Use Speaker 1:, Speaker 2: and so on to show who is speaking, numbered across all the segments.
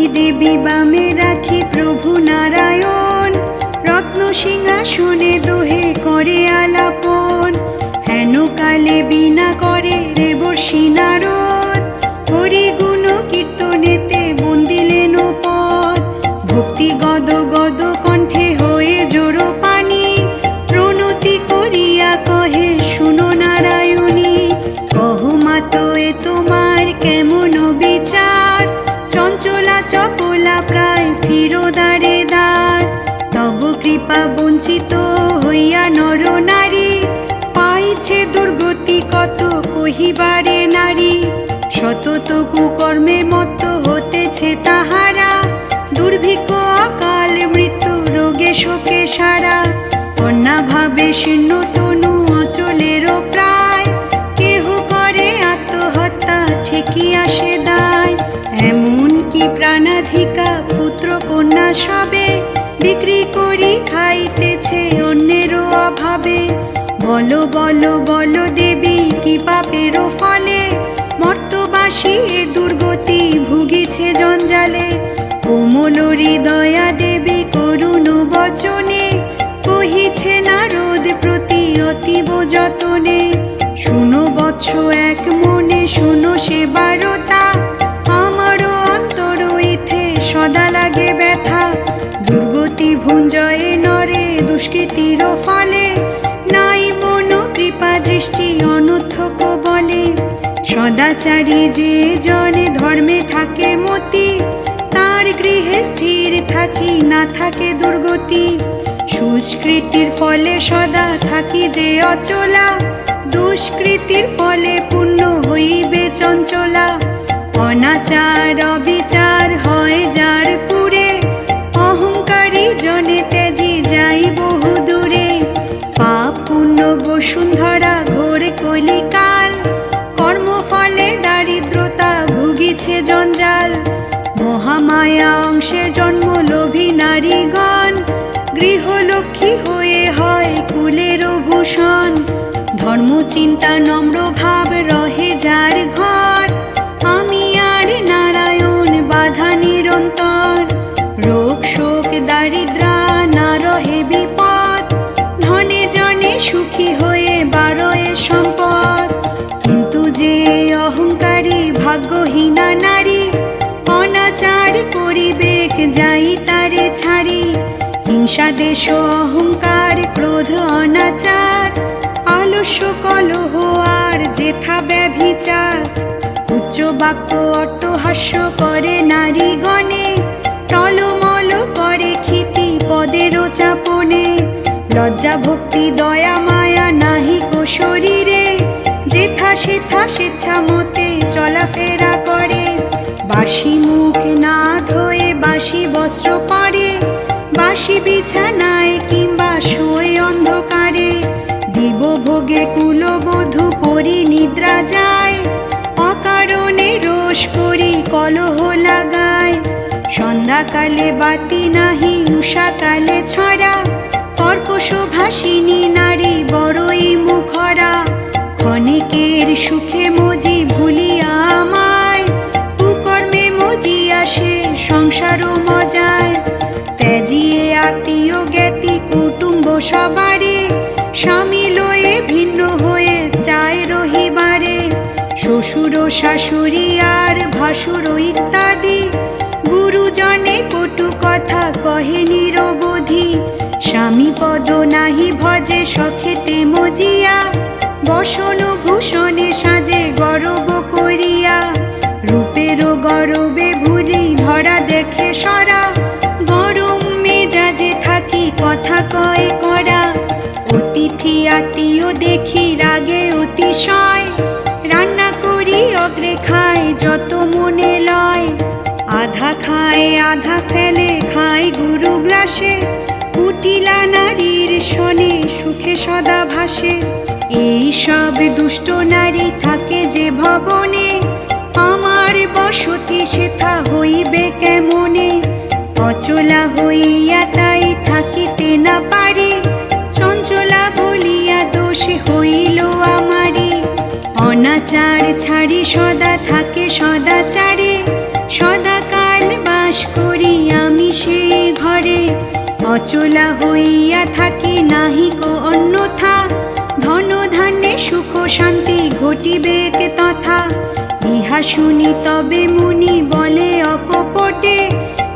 Speaker 1: লক্ষ্মী দেবী বামে রাখি প্রভু নারায়ণ, রত্ন সিংহাসনে দোহে করে আলাপন। হেন কালে বিনা করে দেবর্ষি নারদ, হরি গুণ কীর্তনেতে বন্দিলেন পদ। ভক্তি গদ গদ কণ্ঠে হয়ে জোড়ো পানি, প্রণতি করিয়া কহে শুনো নারায়ণী। কহ মাতো এ তোমার কেমন বিচার, চঞ্চলা চপলা প্রায় ফিরো দ্বারে দ্বার। তব কৃপা বঞ্চিত হইয়া নর নারী, পাইছে দুর্গতি কত কহিবারে নারী। সতত কুকর্মে মত্ত হতেছে তাহারা, দুর্ভিক্ষ অকাল মৃত্যু রোগে শোকে সারা। কন্যা ভাবে শীর্ণ তনু অচলেরও প্রায়, কেহ করে আত্মহত্যা ঠিকই আসে দায়। এমন কি প্রাণাধিকা পুত্র কন্যা সবে, বিক্রি করি খাইতেছে অন্যেরও অভাবে। বলো বলো বলো দেবী কি পাপেরও ফলে, মর্তবাসী এ দুর্গতি ভুগিছে জঞ্জালে। কোমলরি দয়া দেবী করুণ বচনে, কহিছে নারদ প্রতি অতীব যতনে। শুনো বৎস এক মনে শোনো সে বারতা, আমারও অন্তর ইথে সদা লাগে ব্যথা। দুর্গতি ভুঞ্জয়ে নরে দুষ্কৃতির ফলে, নাই মন কৃপা দৃষ্টি অনর্থক বলে। সদাচারী যে জনে ধর্মে থাকে মতি, তার গৃহে স্থির থাকি না থাকে দুর্গতি। সুস্কৃতির ফলে সদা থাকি যে অচলা, দুষ্কৃতির ফলে পূর্ণ হইবে চঞ্চলা। অনাচার অবিচার হয় যার পুরে, অহংকারী জনে তেজি যাই বহু দূরে। পাপ পুণ্য বসুন্ধরা ঘোর কলিকাল, কর্মফলে দারিদ্রতা ভুগিছে জঞ্জাল। মহামায়া অংশে জন্ম লোভী নারীগণ, গৃহলক্ষ্মী হয়ে হয় কুলেরও ভূষণ। ধর্মচিন্তা নম্র ভাব রহে যার ঘর, আমি আর নারায়ণ বাধা নিরন্তর। রোগ শোক দারিদ্রা না রহে বিপদ, ধনে জনে সুখী হয়ে বারয়ে সম্পদ। কিন্তু যে অহংকারী ভাগ্যহীনা নারী, অনাচার করিবেক যাই তারে ছাড়ি। হিংসা দেশ অহংকার ক্রোধ অনাচার, আলস্য কলহ আর যেথা ব্যভিচার। উচ্চ বাক্য অট্টহাস্য করে নারীগণে, টলমল করে ক্ষিতি পদেরও চাপনে। লজ্জা ভক্তি দয়া মায়া নাহিক শরীরে, যেথা সেথা স্বেচ্ছা মতে চলাফেরা করে। বাসি মুখ না ধোয়ে বাসি বস্ত্র পরে, বাসি বিছানায় কিংবা শোয় অন্ধকারে। দিবভোগে কুলবধূ পরি নিদ্রা যায়, অকারণে রোষ করি কলহ লাগায়। সন্ধ্যাকালে বাতি নাহি উষাকালে ছড়া, কর্কশ ভাসিনী নারী বড়ই মুখরা। ক্ষণিকের সুখে মজি ভুলিয়া আমায়, কুকর্মে মজিয়া সে সংসারও মজায়। ত্যাজিয়ে আত্মীয় জ্ঞাতি কুটুম্ব সবারে, স্বামী লয়ে ভিন্ন হয়ে চায় রহিবারে। শ্বশুর শাশুড়ি আর ভাসুর ইত্যাদি, গুরুজনে কটু কথা কহে নিরবধি। স্বামী পদ নাহি ভজে সখেতে মজিয়া, বসন ভূষণে সাজে গরব করিয়া। রূপেরও গরবে ভুলি ধরা দেখে সরা, গরম মেজাজে থাকি কথা কয় করা। অতিথি আত্মীয় দেখি রাগে অতিশয়, রান্না করি অগ্রে খায় যত মনে লয়। আধা খায় আধা ফেলে খায় গুরু গ্রাসে, কুটিলা নারীর শোনে সুখে সদা ভাসে। এই সব দুষ্ট নারী থাকে যে ভবনে, আমার বসতি সেথা হইবে কেমনে। অচলা হইয়া তাই থাকিতে না পারি, চঞ্চলা বলিয়া দোষ হইল আমারি। অনাচার ছাড়ি সদা থাকে সদাচারে, সদাকাল বা বাস করি আমি সেই ঘরে, অচলা হইয়া থাকি নাহিক অন্যথা। ধন ধান্যে সুখ শান্তি ঘটিবে তথা, ইহা শুনি তবে মুনি বলে অকপটে,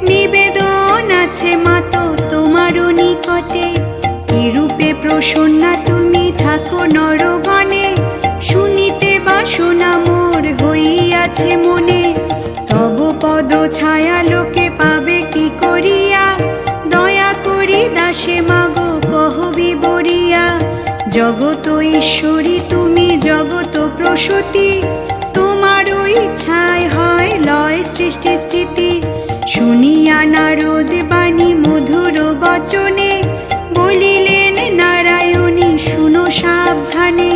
Speaker 1: নিবেদন আছে মাত তোমারও নিকটে। এরূপে প্রসন্না তুমি থাকো নরগণে, শুনিতে বাসনা মোর হইয়াছে মনে। তব পদ ছায়া লোকে পাবে কি করিয়া, দয়া করি দাসে মাগো কহ বিবরিয়া। জগত ঈশ্বরী তুমি জগত প্রসূতি, তোমার ইচ্ছায় হয় লয় সৃষ্টি স্থিতি। শুনিয়া নারদ বাণী মধুর বচনে, বলিলেন নারায়ণী শুনো সাবধানে।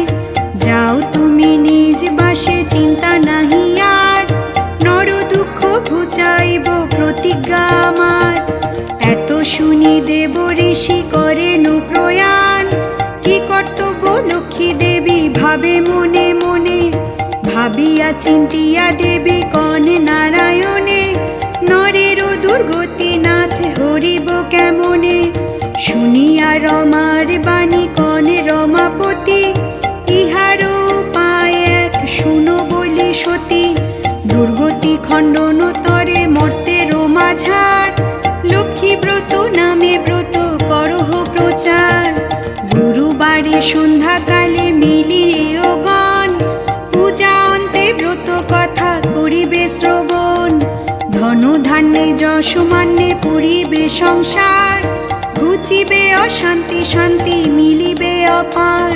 Speaker 1: যাও তুমি নিজ বাসে চিন্তা নাহি আর, নর দুঃখ ঘুচাইব প্রতিজ্ঞা আমার। এত শুনি দেব ঋষি করেন প্রয়াণ, কি কর্তব্য লক্ষ্মী দেবী ভাবে মনে মনে। ভাবিয়া চিন্তিয়া দেবী কনে নারায়ণে, নরের দুর্গতি নাথ হরিব কেমনে। শুনিয়া রমার বাণী কনে রমাপতি, ইহার উপায় এক শুনো বলি সতী। দুর্গতি খণ্ডন তরে মর্তের মাঝার, লক্ষ্মী ব্রত নামে ব্রত করহ প্রচার। গুরুবারে সন্ধ্যাকালে মিলিরে গণ, পূজা অন্তে ব্রত কথা করিবে শ্রবণ। ধন ধান্যে যশ মান্যে পুরিবে সংসার, ঘুচিবে অশান্তি শান্তি মিলিবে অপার।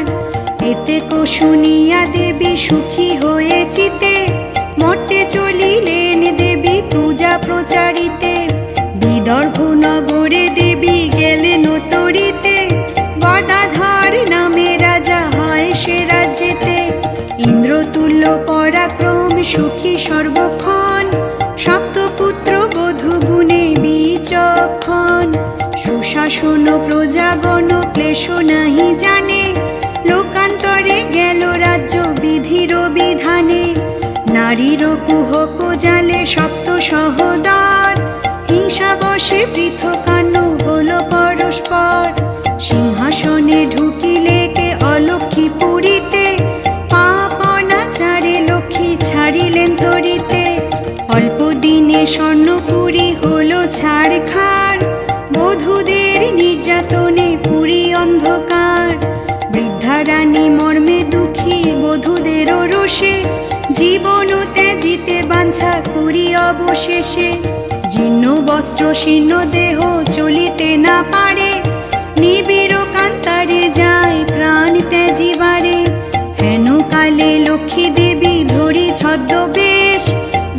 Speaker 1: এতে কো শুনিয়া দেবী সুখী হয়ে চিতে, মর্তে চলিলেন দেবী পূজা প্রচারিতে। বিদর্ভ নগরে দেবী গেলেন তরিতে, গদাধর নামে রাজা হয় সে রাজ্যেতে। ইন্দ্রতুল্য পরাক্রম সুখী সর্বক্ষণ, সপ্তপুত্র বধূ গুণে বিচক্ষণ। সুশাসন প্রজাগণ ক্লেশ নাহি জানে, লোকান্তরে গেল রাজ্য বিধির বিধানে। নারীর কুহক জালে সপ্ত সহদর, হিংসা বশে পৃথকান্ন হল পরস্পর। সিংহাসনে ঢুকিলে কে অলক্ষ্মী পুরীতে, পাপ অনাচারে লক্ষ্মী ছাড়িলেন তরিতে। অল্প দিনে স্বর্ণপুরী হল ছাড়খার, বধূদের নির্যাতনে পুরী অন্ধকার। বৃদ্ধা রানী মর্মে দুঃখী বধূদের রোষে, জীবন ত্যাজিতে বাঞ্ছা করি অবশেষে। জীর্ণ বস্ত্র শীর্ণ দেহ চলিতে না পারে, নিবিড় কান্তারে যায় প্রাণ ত্যাজিবারে। হেন কালে লক্ষ্মী দেবী ধরি ছদ্মবেশ,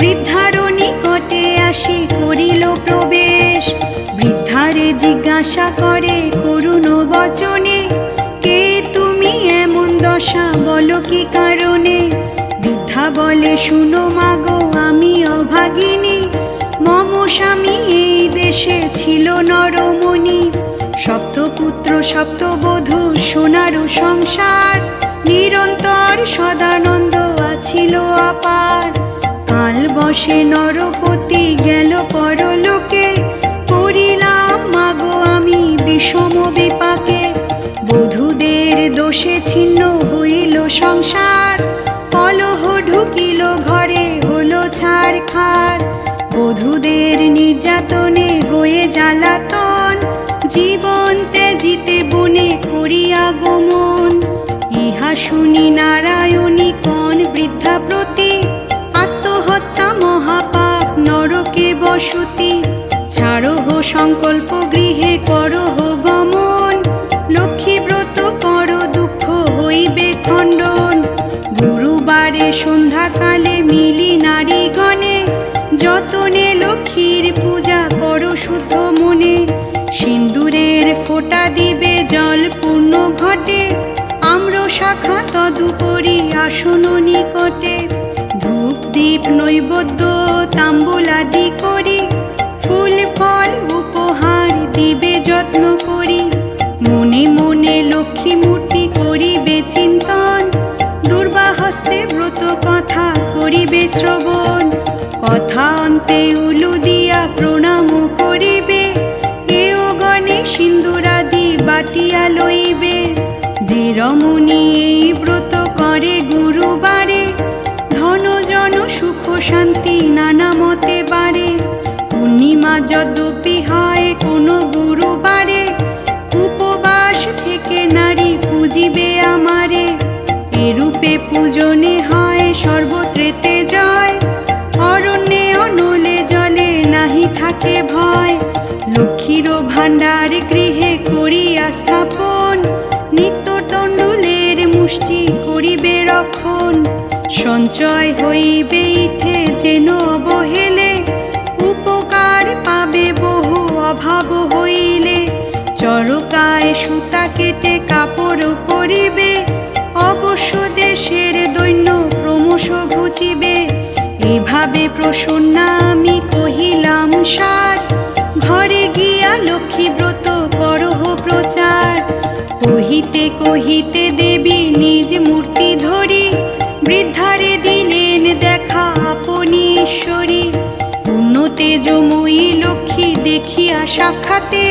Speaker 1: বৃদ্ধার নিকটে আসি করিল প্রবেশ। বৃদ্ধারে জিজ্ঞাসা করে করুণ বচনে, কে তুমি এমন দশা বলো কি কারণে। বৃদ্ধা বলে শুনো মাগো আমি অভাগিনী, মম স্বামী এই দেশে ছিল নরমণি। সপ্তপুত্র সপ্তবধূ সোনার সংসার, নিরন্তর সদানন্দ আছিল অপার। কাল বসে নরপতি গেল পরলোকে, করিলাম মাগো আমি বিষম বিপাকে। বধূদের দোষে ছিন্ন হইল সংসার, কলহ ঢুকিল ঘরে হলো ছাড়খার। বধূদের নির্যাতনে হয়ে জ্বালাতন, জীবন ত্যাজিতে বনে করিয়া গমন। ইহা শুনি নারায়ণী কন বৃদ্ধা প্রতি, আত্মহত্যা মহাপাপ নরকে বসতি। ছাড়হ সংকল্প গৃহে করহ গমন, লক্ষ্মী ব্রত কর দুঃখ হইবে খণ্ডন। গুরুবারে সন্ধ্যাকালে মিলি নারীগণে, যতনে লক্ষ্মীর পূজা করো শুদ্ধ মনে। সিন্দুরের ফোঁটা দিবে জল পূর্ণ ঘটে, আম্র শাখা তদুপরি আসন নিকটে। ধূপ দীপ নৈবেদ্য তাম্বুলাদি করি, ফুল ফল উপহার দিবে যত্ন করি। মনে মনে লক্ষ্মী মূর্তি করিবে চিন্তন, দুর্বা হস্তে ব্রত কথা করিবে শ্রবণ। কথা অন্তে উলু দিয়া প্রণাম করিবে, এও গণে সিন্দুরাদি বাটিয়া লইবে। যে রমণী এই ব্রত করে গুরুবারে, ধন জন সুখ শান্তি নানা মতে বাড়ে। পূর্ণিমা যদ্যপি হয় কোনো গুরুবারে, উপবাস থেকে নারী পূজিবে আমারে। এরূপে পূজনে হয় সর্বত্রেতে জয়, অরণ্যে অনলে জলে নাহি থাকে ভয়। লক্ষ্মীর ভাণ্ডার গৃহে করিয়া স্থাপন, নিত্য তণ্ডুলের মুষ্টি করিবে রক্ষণ। সঞ্চয় হইবে ইথে যেন অবহেলে, উপকার পাবে বহু অভাব হইলে। চরকায় সুতা কেটে কাপড় পরিবে, অবশ্য দেশের দৈন্য ক্রমশ ঘুচিবে। এভাবে প্রসন্না আমি কহিলাম সার, ঘরে গিয়া লক্ষ্মী ব্রত করহ প্রচার। কহিতে কহিতে দেবী নিজ মূর্তি ধরি, বৃদ্ধারে দিলেন দেখা আপনি ঈশ্বরী। পূর্ণ তেজময়ী লক্ষ্মী দেখিয়া সাক্ষাতে,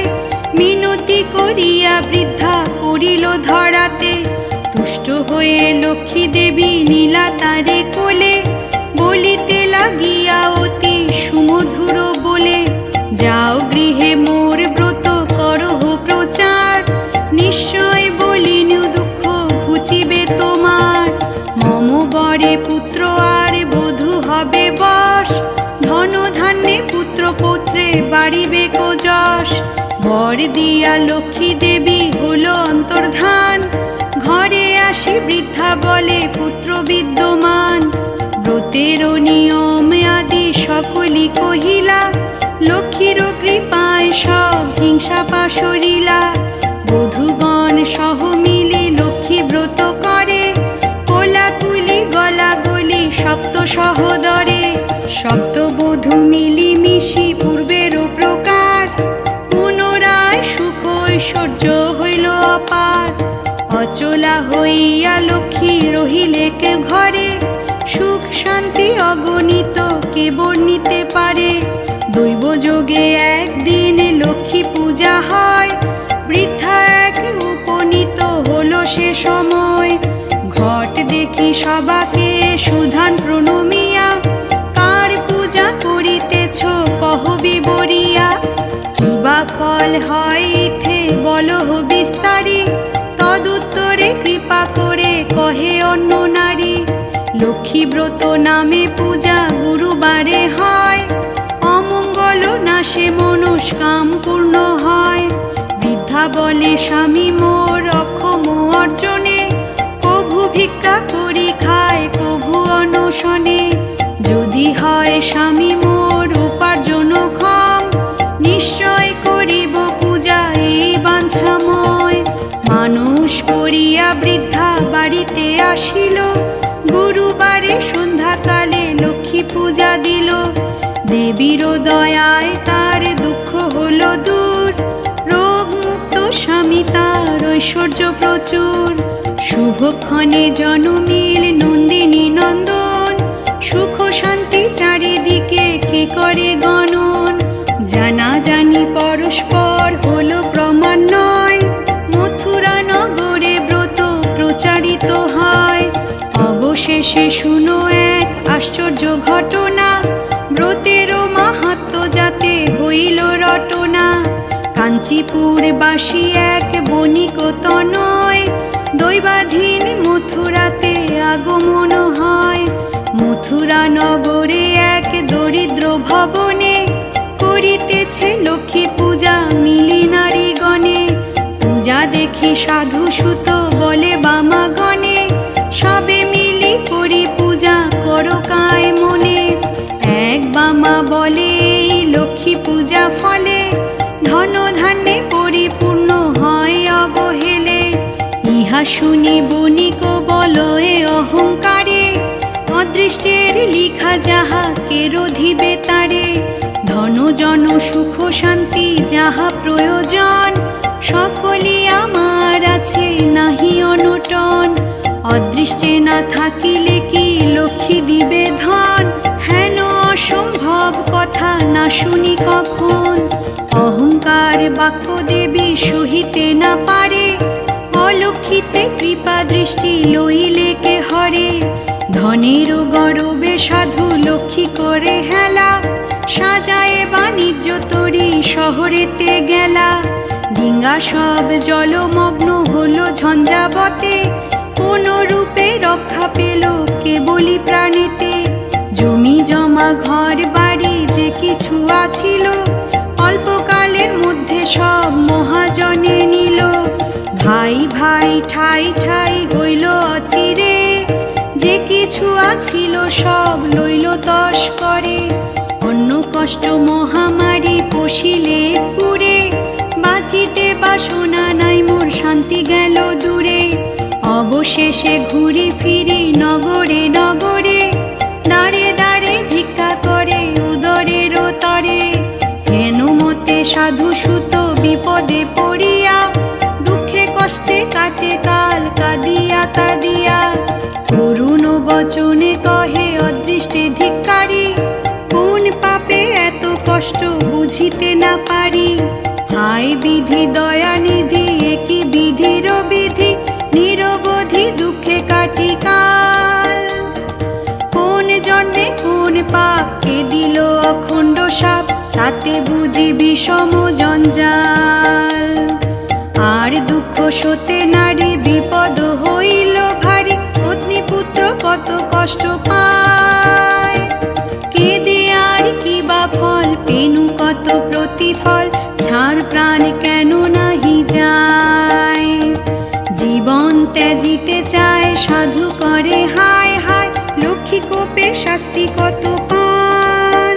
Speaker 1: মিনতি করিয়া বৃদ্ধা করিল ধরাতে। তুষ্ট হয়ে লক্ষ্মী দেবী নীলা তারে কোলে, বলিতে লাগিয়া অতি সুমধুর বলে। যাও গৃহে মোর ব্রত করহ প্রচার, নিশ্চয় বলিনু দুঃখ ঘুচিবে তোমার। মম বরে পুত্র আর বধূ হবে বশ, ধন ধান্যে পুত্র পৌত্রে বাড়িবে কো যশ। বর দিয়া লক্ষ্মী দেবী হল অন্তর্ধান, ঘরে আসি বৃদ্ধা বলে পুত্র বিদ্যমান। ব্রতের নিয়ম আদি সকলই কহিলা, লক্ষ্মীর কৃপায় সব হিংসা পাশরিলা। বধূগণ সহ মিলি লক্ষ্মী ব্রত করে, কোলাকুলি গলা গলি সপ্ত সহদরে। সপ্ত বধূ মিলি মিশি পূর্বের প্রকার, পুনরায় সুখ ঐশ্বর্য হইল অপার। অচলা হইয়া লক্ষ্মী রহিলে কে ঘরে, সুখ শান্তি অগণিত কে বর্ণিতে পারে। দৈব যোগে একদিন লক্ষ্মী পূজা হয়, বৃদ্ধা এক উপনীত হলো সে সময়। ঘট দেখি সবাকে সুধান প্রণমিয়া, কার পূজা করিতেছ কহ বিবরিয়া। কিবা ফল হয় ইথে বলহ বিস্তারি, তদুত্তরে কৃপা করে কহে অন্য নারী। লক্ষ্মী ব্রত নামে পূজা গুরুবারে হয়, অমঙ্গল নাশে মনস্কাম পূর্ণ হয়। বৃদ্ধা বলে স্বামী মোর অক্ষম অর্জনে, কভু ভিক্ষা করি খায় কভু অনশনে। যদি হয় স্বামী মোর উপার্জন ক্ষম, নিশ্চয় করিব পূজা এই বাঞ্ছাময়। মানুষ করিয়া বৃদ্ধা বাড়িতে আসিল, গুরুবারে সন্ধ্যাকালে লক্ষ্মী পূজা দিল। দেবীর দয়ায় তার দুঃখ হলো দূর, রোগ মুক্ত স্বামী তার ঐশ্বর্য প্রচুর। শুভক্ষণে জনমিল নন্দিনী নন্দন, সুখ শান্তি চারিদিকে কে করে গণন। জানা জানি পরস্পর হলো ক্রমান্বয়, মথুরা নগরে ব্রত প্রচারিত হয়। অবশেষে শুনো এক আশ্চর্য ঘটনা, ব্রতেরও মাহাত্ম্য যাতে হইল রটনা। কাঞ্চীপুর বাসী এক বণিক তনয়, দৈবাধীন মথুরাতে আগমন হয়। মথুরা নগরে এক দরিদ্র ভবনে, করিতেছে লক্ষ্মী পূজা মিলি নারীগণে। পূজা দেখি সাধু সুত বলে বামাগণে, সবে মিলি করি পূজা করো কায় মনে। এক বামা বলে এই লক্ষ্মী পূজা ফলে, ধন ধান্যে পরিপূর্ণ হয় অবহেলে। ইহা শুনি বণিক বলো এ অহংকারে, অদৃষ্টের লিখা যাহা কে রোধিবে তারে। ধন জন সুখ শান্তি যাহা প্রয়োজন, সকলই আমার আছে নাহি অনটন। অদৃষ্টে না থাকিলে কি লক্ষ্মী দিবে ধন, হেন অসম্ভব কথা না শুনি কখন, অহংকার বাক্য দেবী সহিতে না পারে, অলক্ষিতে কৃপা দৃষ্টি লইলে কে হরে। ধনেরও গরবে সাধু লক্ষ্মী করে হেলা, সাজায়ে বাণিজ্য তরি শহরেতে গেলা। ডিঙ্গা সব জলমগ্ন হলো ঝঞ্ঝাবতে, কোন রূপে রক্ষা পেল কেবলই প্রাণেতে। জমি জমা ঘর বাড়ি যে কিছু আছিল, অল্পকালের মধ্যে সব মহাজনে নিল। ভাই ভাই ঠাই ঠাই হইল অচিরে, যে কিছু আছিল সব লইল তস করে। অন্য কষ্ট মহামারী পশিলে পুরে, বাঁচিতে বাসনা নাই মোর শান্তি গেল দূরে। অবশেষে ঘুরি ফিরি নগরে নগরে, দাঁড়ে দাঁড়ে ভিক্ষা করে উদরের তরে। হেন মতে সাধু সুত বিপদে পড়িয়া, দুঃখে কষ্টে কাটে কাল কাঁদিয়া কাঁদিয়া। করুণ বচনে কহে অদৃষ্টে ধিক্কারি, কোন পাপে এত কষ্ট বুঝিতে না পারি। হায় বিধি দয়ানিধি একই বিধির বিধি, নিরবধি দুঃখে কাটি কাল। কোন জন্মে কোন পাপ কে দিল অখণ্ড সাপ, তাতে বুঝি বিষম জঞ্জাল। আর দুঃখ সতে নারী বিপদ হইল ভারী, পত্নী পুত্র কত কষ্ট পায়। কেঁদে আর কি বা ফল, পেনু কত প্রতিফল, ছাড় প্রাণ কেন নাহি যায়। জীবন ত্যাজিতে চায় সাধু করে হায় হায়, লক্ষ্মী কোপে শাস্তি কত পান।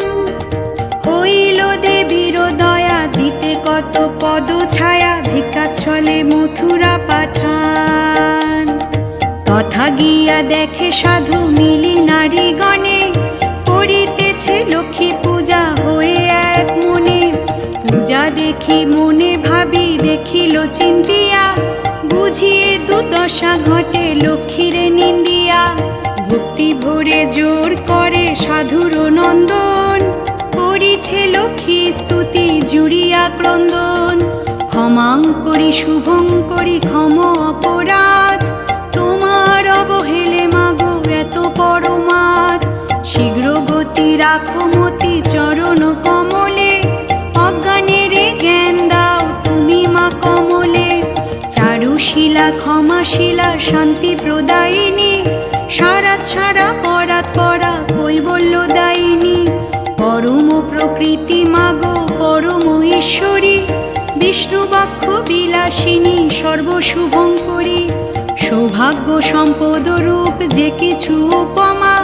Speaker 1: হইল দেবীর দয়া দিতে কত পদ ছায়া, ভিক্ষা ছলে মথুরা পাঠান। তথা গিয়া দেখে সাধু মিলি নারী গণে, করিতেছে লক্ষ্মী পূজা হয়ে এক মনে। পূজা দেখি মনে ভাবি দেখিল চিন্তিয়া, বুঝিয়ে দুর্দশা ঘটে লক্ষ্মীরে নিন্দিয়া। ভক্তি ভরে জোর করে সাধুর নন্দন, করিছে লক্ষ্মী স্তুতি জুড়িয়া ক্রন্দন। ক্ষমাঙ্করি শুভঙ্করি ক্ষম অপরাধ, তোমার অবহেলে মাগো এত পরমাদ। শীঘ্র গতি রাখো মতি চরণ কমলে, অজ্ঞানেরে জ্ঞান দাও তুমি মা কমলে। চারুশীলা ক্ষমাশীলা শান্তি প্রদায়িনী, সারা ছাড়া পরাত পরা কৈবল্যদায়িনী। পরম প্রকৃতি মাগো পরম ঈশ্বরী, বিষ্ণু বক্ষ বিলাসিনী সর্বশুভঙ্করী। সৌভাগ্য সম্পদ রূপ যে কিছু উপমা,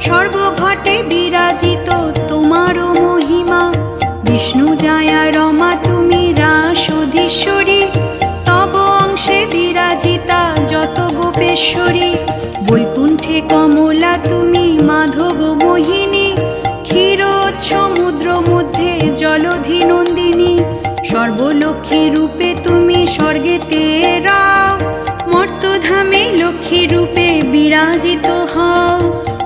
Speaker 1: সর্বঘটে বিরাজিত তোমারও মহিমা। বিষ্ণু জায়া রমা তুমি রাসধীশ্বরী, তব অংশে বিরাজিতা যত গোপেশ্বরী। বৈকুণ্ঠে কমলা তুমি মাধব মোহিনী, ক্ষীরোদ সমুদ্র মধ্যে জলধি নন্দিনী। সর্বলক্ষ্মী রূপে তুমি স্বর্গেতে রাও, মর্তধামে লক্ষ্মী রূপে বিরাজিত হও।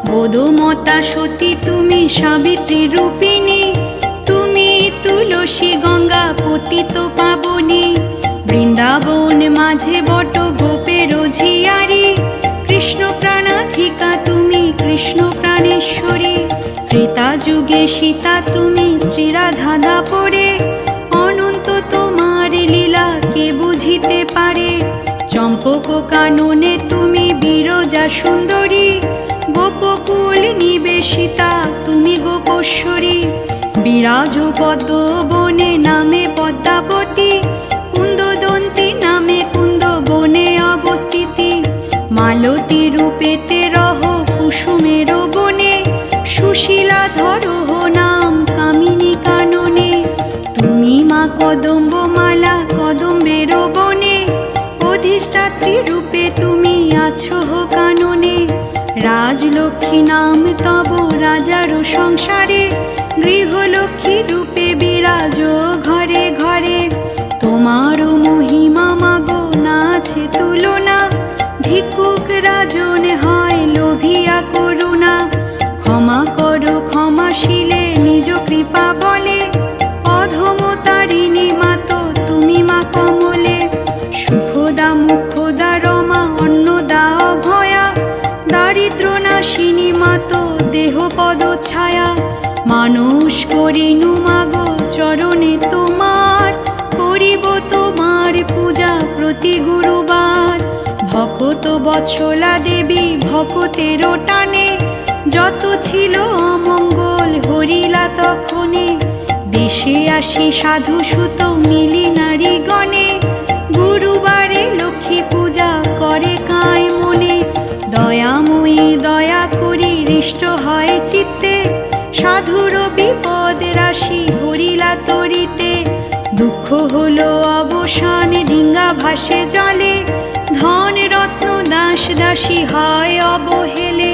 Speaker 1: বোধমতা সতী তুমি সাবিত্রী রূপিণী, তুমি তুলসী গঙ্গা পতিত পাবনী। বৃন্দাবন মাঝে বট গোপের ঝিয়ারি, কৃষ্ণ প্রাণাধিকা তুমি কৃষ্ণ প্রাণেশ্বরী। ত্রেতা যুগে সীতা তুমি শ্রীরাধা দাপরে, অনন্ত তোমার লীলা কে বুঝিতে পারে। চম্পক কাননে তুমি বিরজা সুন্দরী, গোপকুল নিবেশিতা তুমি গোপশ্বরী। বিরাজ পদ্ম বনে নামে পদ্মাবতী, কুন্দদন্তী নামে কুন্দ বনে অবস্থিতি। মালতী রূপেতে রহ কুসুমের বনে, সুশীলা ধরহ নাম কামিনী কাননে। তুমি মা কদম্ব মালা কদম্বের বনে, অধিষ্ঠাত্রী রূপে তুমি আছো কাননে। রাজলক্ষ্মী নাম তব রাজার সংসারে, গৃহলক্ষ্মী রূপে বিরাজ ঘরে ঘরে। তোমার মহিমা মাগো না আছে তুলনা, ভিক্ষুক রাজন হয় লোভিয়া করুণা। ক্ষমা করো ক্ষমা হাসিলে নিজ কৃপা বলে, অধমতারিণী মাতো তুমি মা কমলে। সুখদা মুখদা রমা অন্নদা অভয়া, দারিদ্র নাশিনী মাতো দেহ পদ ছায়া। মানুষ করিনু মাগো চরণে তোমার, করিব তোমার পূজা প্রতি গুরুবার। ভকত বৎসলা দেবী ভকতের টানে, যত ছিল অমঙ্গল হরিলা তখনে। দেশে আসি সাধু সুত মিলি নারী গণে, গুরুবারে লক্ষ্মী পূজা করে কায় মনে। দয়াময়ী দয়া করি হৃষ্ট হয় চিত্তে, সাধুর বিপদ রাশি হরিলা তরিতে। দুঃখ হলো অবসান ডিঙ্গা ভাসে জলে, ধন রত্ন দাস দাসী হয় অবহেলে।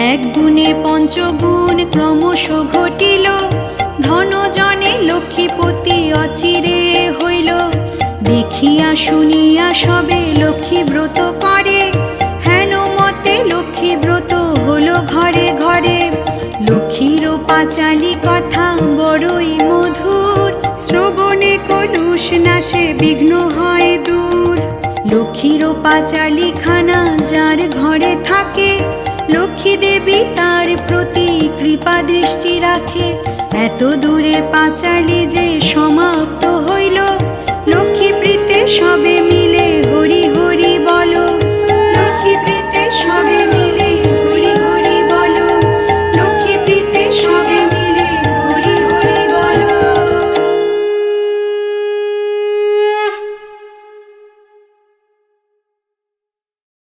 Speaker 1: এক গুণে পঞ্চগুণ ক্রমশ ঘটিল, ধন জনে লক্ষ্মীপতি অচিরে হইল। দেখিয়া শুনিয়া সবে লক্ষ্মী ব্রত করে, হেন মতে লক্ষ্মী ব্রত হলো ঘরে ঘরে। লক্ষ্মীর পাঁচালী কথা বড়ই মধুর, শ্রবণে কলুষ নাশে বিঘ্ন হয় দূর। লক্ষ্মীর পাঁচালী খানা যার ঘরে থাকে, লক্ষ্মী দেবী তার প্রতি কৃপা দৃষ্টি রাখে। এত দূরে পাঁচালী যে সমাপ্ত হইল,